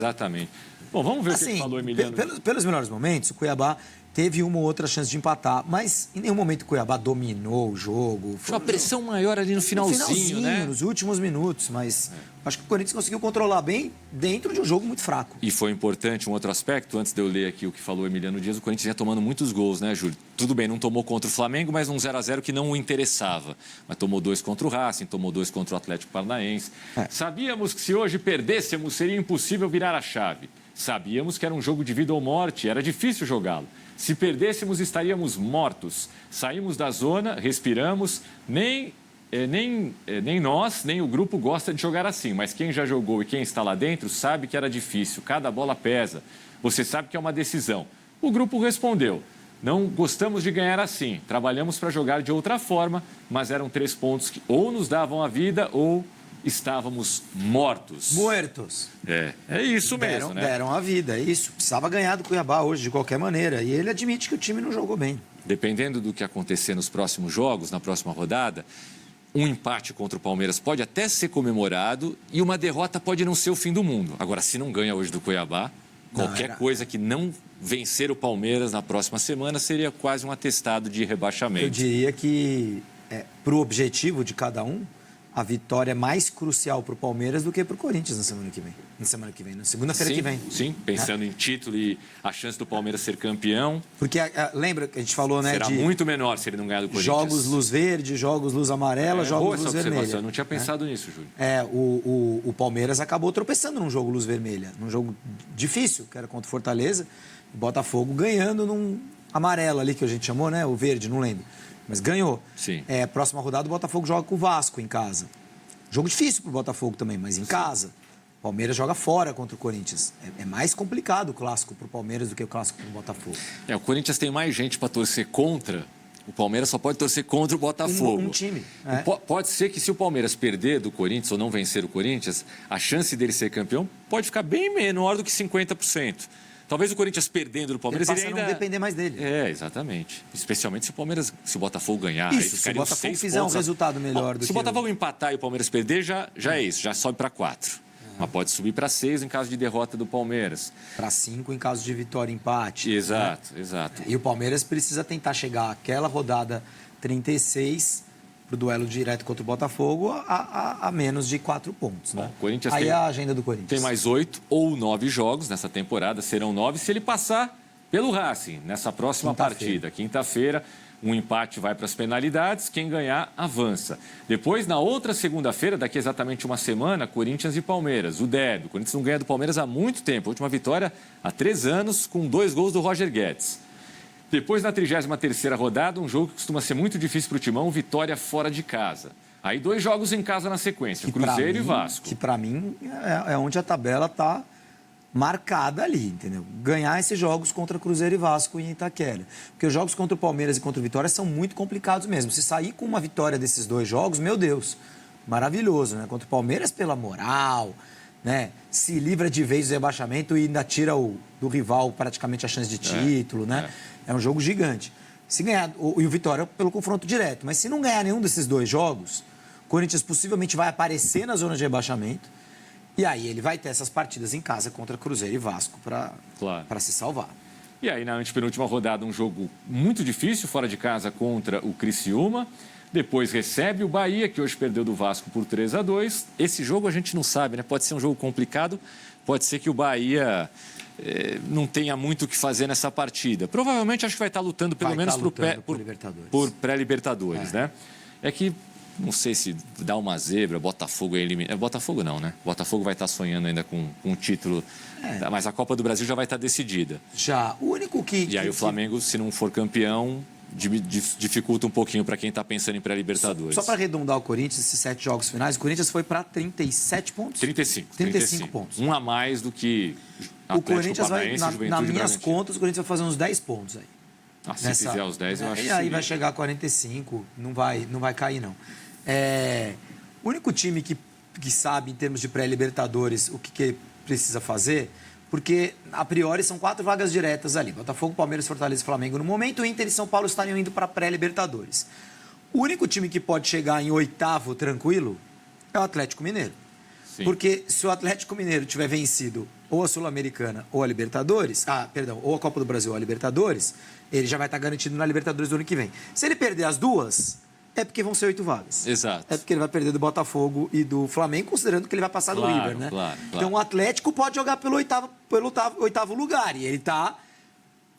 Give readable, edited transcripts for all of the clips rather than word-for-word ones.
Exatamente. Bom, vamos ver o que Assim, falou o Emiliano. pelos melhores momentos, o Cuiabá teve uma ou outra chance de empatar, mas em nenhum momento o Cuiabá dominou o jogo. Foi uma pressão maior ali no finalzinho, né? Nos últimos minutos, mas acho que o Corinthians conseguiu controlar bem dentro de um jogo muito fraco. E foi importante um outro aspecto, antes de eu ler aqui o que falou o Emiliano Dias, o Corinthians ia tomando muitos gols, né, Júlio? Tudo bem, não tomou contra o Flamengo, mas um 0-0 que não o interessava. Mas tomou 2 contra o Racing, tomou 2 contra o Atlético Paranaense. Sabíamos que se hoje perdêssemos, seria impossível virar a chave. Sabíamos que era um jogo de vida ou morte, era difícil jogá-lo. Se perdêssemos, estaríamos mortos. Saímos da zona, respiramos, nem nós, nem o grupo gosta de jogar assim. Mas quem já jogou e quem está lá dentro sabe que era difícil, cada bola pesa. Você sabe que é uma decisão. O grupo respondeu, não gostamos de ganhar assim. Trabalhamos para jogar de outra forma, mas eram 3 pontos que ou nos davam a vida ou estávamos mortos. Muertos. É isso mesmo, né? Deram a vida, é isso. Precisava ganhar do Cuiabá hoje, de qualquer maneira. E ele admite que o time não jogou bem. Dependendo do que acontecer nos próximos jogos, na próxima rodada, um empate contra o Palmeiras pode até ser comemorado e uma derrota pode não ser o fim do mundo. Agora, se não ganha hoje do Cuiabá, qualquer coisa que não vencer o Palmeiras na próxima semana seria quase um atestado de rebaixamento. Eu diria que, para o objetivo de cada um, a vitória é mais crucial para o Palmeiras do que para o Corinthians na semana que vem. Na segunda-feira que vem. Sim, pensando em título e a chance do Palmeiras ser campeão. Porque lembra que a gente falou, né? Será muito menor se ele não ganhar do Corinthians. Jogos luz verde, jogos luz amarela, jogos luz vermelha. Eu não tinha pensado nisso, Júlio. O Palmeiras acabou tropeçando num jogo luz vermelha, num jogo difícil, que era contra o Fortaleza, o Botafogo ganhando num amarelo ali, que a gente chamou, né? O verde, não lembro. Mas ganhou. Sim. Próxima rodada, o Botafogo joga com o Vasco em casa. Jogo difícil pro Botafogo também, mas em casa. O Palmeiras joga fora contra o Corinthians. É mais complicado o clássico pro Palmeiras do que o clássico pro Botafogo. O Corinthians tem mais gente para torcer contra. O Palmeiras só pode torcer contra o Botafogo. Um time. Pode ser que se o Palmeiras perder do Corinthians ou não vencer o Corinthians, a chance dele ser campeão pode ficar bem menor do que 50%. Talvez o Corinthians perdendo do Palmeiras ele ainda não depender mais dele. Exatamente. Especialmente se o Botafogo ganhar. Isso, se o Botafogo fizer um resultado melhor do que... Se o Botafogo empatar e o Palmeiras perder, já é isso. Já sobe para 4. Mas pode subir para 6 em caso de derrota do Palmeiras. Para 5 em caso de vitória e empate. Exato. E o Palmeiras precisa tentar chegar àquela rodada 36... para o duelo direto contra o Botafogo a menos de 4 pontos. Né? Corinthians Aí a agenda do Corinthians. Tem mais 8 ou 9 jogos nessa temporada, serão 9 se ele passar pelo Racing nessa próxima partida. Quinta-feira, um empate vai para as penalidades, quem ganhar avança. Depois, na outra segunda-feira, daqui a exatamente uma semana, Corinthians e Palmeiras, o derby. O Corinthians não ganha do Palmeiras há muito tempo, a última vitória há 3 anos com 2 gols do Roger Guedes. Depois, na 33ª rodada, um jogo que costuma ser muito difícil para o Timão, vitória fora de casa. Aí 2 jogos em casa na sequência, Cruzeiro e Vasco. Que para mim é onde a tabela está marcada ali, entendeu? Ganhar esses jogos contra Cruzeiro e Vasco em Itaquera. Porque os jogos contra o Palmeiras e contra o Vitória são muito complicados mesmo. Se sair com uma vitória desses 2 jogos, meu Deus, maravilhoso, né? Contra o Palmeiras pela moral... né? Se livra de vez do rebaixamento e ainda tira do rival praticamente a chance de título, né? É um jogo gigante. Se ganhar, e o Vitória pelo confronto direto, mas se não ganhar nenhum desses 2 jogos, o Corinthians possivelmente vai aparecer na zona de rebaixamento e aí ele vai ter essas partidas em casa contra Cruzeiro e Vasco para se salvar. E aí na antepenúltima rodada um jogo muito difícil, fora de casa contra o Criciúma. Depois recebe o Bahia, que hoje perdeu do Vasco por 3-2. Esse jogo a gente não sabe, né? Pode ser um jogo complicado, pode ser que o Bahia não tenha muito o que fazer nessa partida. Provavelmente acho que vai estar lutando pelo menos por pré-libertadores, né? É que não sei se dá uma zebra, Botafogo é eliminado. Botafogo não, né? Botafogo vai estar sonhando ainda com um título, mas a Copa do Brasil já vai estar decidida. Já, o único que... E aí o Flamengo, se não for campeão... dificulta um pouquinho para quem está pensando em pré-libertadores. Só para arredondar o Corinthians, esses 7 jogos finais, o Corinthians foi para 37 pontos? 35 pontos. Um a mais do que o Corinthians vai, nas minhas contas, o Corinthians vai fazer uns 10 pontos aí. Se fizer os 10, eu acho que E aí vai chegar a 45, não vai cair, não. O único time que sabe, em termos de pré-libertadores, o que precisa fazer... Porque, a priori, são 4 vagas diretas ali. Botafogo, Palmeiras, Fortaleza e Flamengo. No momento, o Inter e São Paulo estariam indo para pré-libertadores. O único time que pode chegar em 8º tranquilo é o Atlético Mineiro. Sim. Porque se o Atlético Mineiro tiver vencido ou a Sul-Americana ou a Libertadores, ou a Copa do Brasil ou a Libertadores, ele já vai estar garantido na Libertadores do ano que vem. Se ele perder as duas, é porque vão ser 8 vagas. Exato. É porque ele vai perder do Botafogo e do Flamengo, considerando que ele vai passar do River, né? Claro. Então o Atlético pode jogar pelo oitavo lugar. E ele está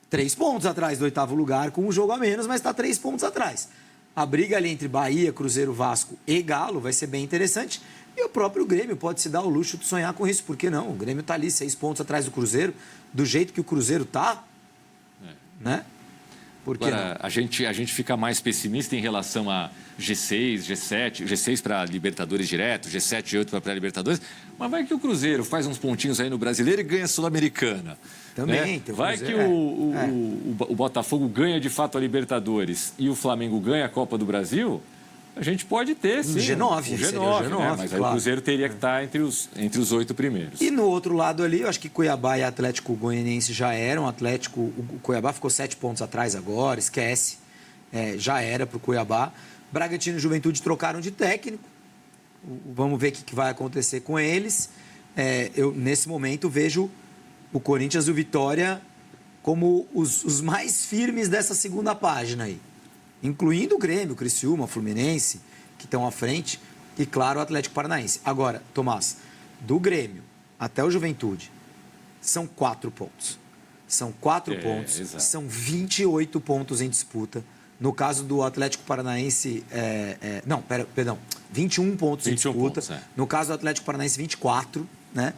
3 pontos atrás do 8º lugar, com um jogo a menos, mas está 3 pontos atrás. A briga ali entre Bahia, Cruzeiro, Vasco e Galo vai ser bem interessante. E o próprio Grêmio pode se dar o luxo de sonhar com isso. Por que não? O Grêmio está ali 6 pontos atrás do Cruzeiro. Do jeito que o Cruzeiro está, né? Por que Agora, a gente fica mais pessimista em relação a G6, G7, G6 para Libertadores direto, G7, G8 para pré-Libertadores, mas vai que o Cruzeiro faz uns pontinhos aí no Brasileiro e ganha a Sul-Americana. Também, né? tem o Vai Cruzeiro, que o Botafogo ganha de fato a Libertadores e o Flamengo ganha a Copa do Brasil, a gente pode ter, sim. G9, o seria G9, o G9, né? Mas aí claro. o Cruzeiro teria que estar entre os 8 primeiros. E no outro lado ali, eu acho que Cuiabá e Atlético Goianiense já eram. O Cuiabá ficou 7 pontos atrás agora, esquece. Já era para o Cuiabá. Bragantino e Juventude trocaram de técnico. Vamos ver o que vai acontecer com eles. Eu, nesse momento, vejo o Corinthians e o Vitória como os mais firmes dessa segunda página aí. Incluindo o Grêmio, o Criciúma, o Fluminense, que estão à frente, e, claro, o Atlético Paranaense. Agora, Tomás, do Grêmio até o Juventude, são 4 pontos. São 4 pontos, exato. são 28 pontos em disputa. No caso do Atlético Paranaense, 21 pontos em disputa. Pontos, No caso do Atlético Paranaense, 24, né?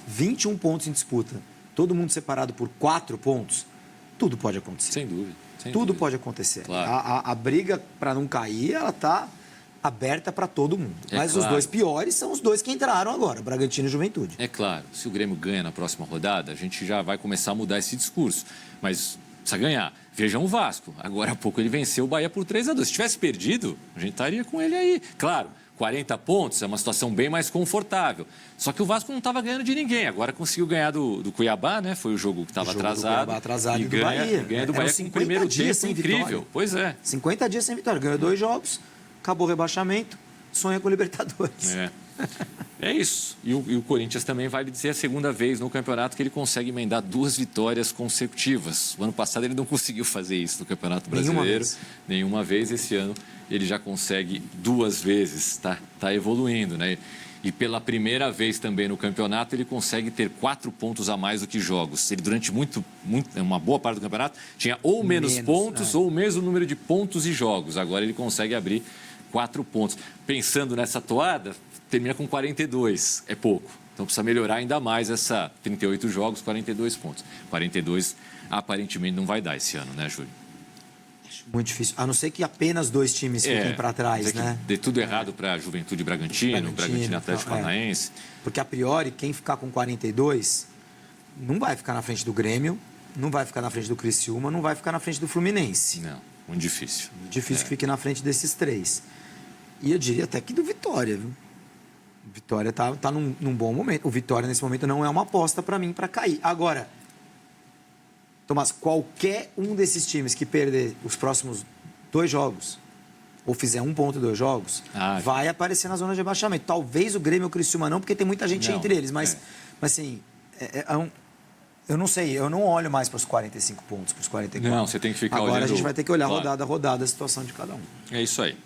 21 pontos em disputa. Todo mundo separado por 4 pontos, tudo pode acontecer. Sem dúvida. Tudo pode acontecer. Claro. A briga para não cair, ela está aberta para todo mundo. Mas claro. os 2 piores são os 2 que entraram agora, Bragantino e Juventude. É claro, se o Grêmio ganha na próxima rodada, a gente já vai começar a mudar esse discurso. Mas precisa ganhar. Vejam o Vasco. Agora há pouco ele venceu o Bahia por 3-2. Se tivesse perdido, a gente estaria com ele aí. Claro, 40 pontos é uma situação bem mais confortável. Só que o Vasco não estava ganhando de ninguém. Agora conseguiu ganhar do Cuiabá, né? Foi o jogo que estava atrasado. E do ganha, Bahia. E ganha do Bahia com o primeiro tempo incrível. Vitória. Pois é. 50 dias sem vitória. Ganhou 2 jogos, acabou o rebaixamento, sonha com o Libertadores. É isso. E o Corinthians também vale dizer a segunda vez no campeonato que ele consegue emendar 2 vitórias consecutivas. O ano passado ele não conseguiu fazer isso no Campeonato Brasileiro. Nenhuma vez. Esse ano ele já consegue 2 vezes. Tá evoluindo, né? E pela primeira vez também no campeonato ele consegue ter 4 pontos a mais do que jogos. Ele durante uma boa parte do campeonato tinha ou menos pontos ou o mesmo número de pontos e jogos. Agora ele consegue abrir 4 pontos. Pensando nessa toada, termina com 42, é pouco. Então precisa melhorar ainda mais essa 38 jogos, 42 pontos. 42 aparentemente não vai dar esse ano, né, Júlio? Muito difícil. A não ser que apenas 2 times fiquem para trás, né? Dê tudo errado para Juventude e Bragantino e Atlético Paranaense. Porque a priori, quem ficar com 42 não vai ficar na frente do Grêmio, não vai ficar na frente do Criciúma, não vai ficar na frente do Fluminense. Não, muito difícil. Difícil que fique na frente desses 3. E eu diria até que do Vitória, viu? O Vitória tá num bom momento. O Vitória, nesse momento, não é uma aposta para mim para cair. Agora, Tomás, qualquer um desses times que perder os próximos 2 jogos, ou fizer 1 ponto em 2 jogos, vai aparecer na zona de rebaixamento. Talvez o Grêmio ou o Criciúma não, porque tem muita gente entre eles. Mas assim, eu não sei, eu não olho mais para os 45 pontos, para os 44. Não, você tem que ficar olhando. Agora a gente vai ter que olhar rodada a rodada a situação de cada um. É isso aí.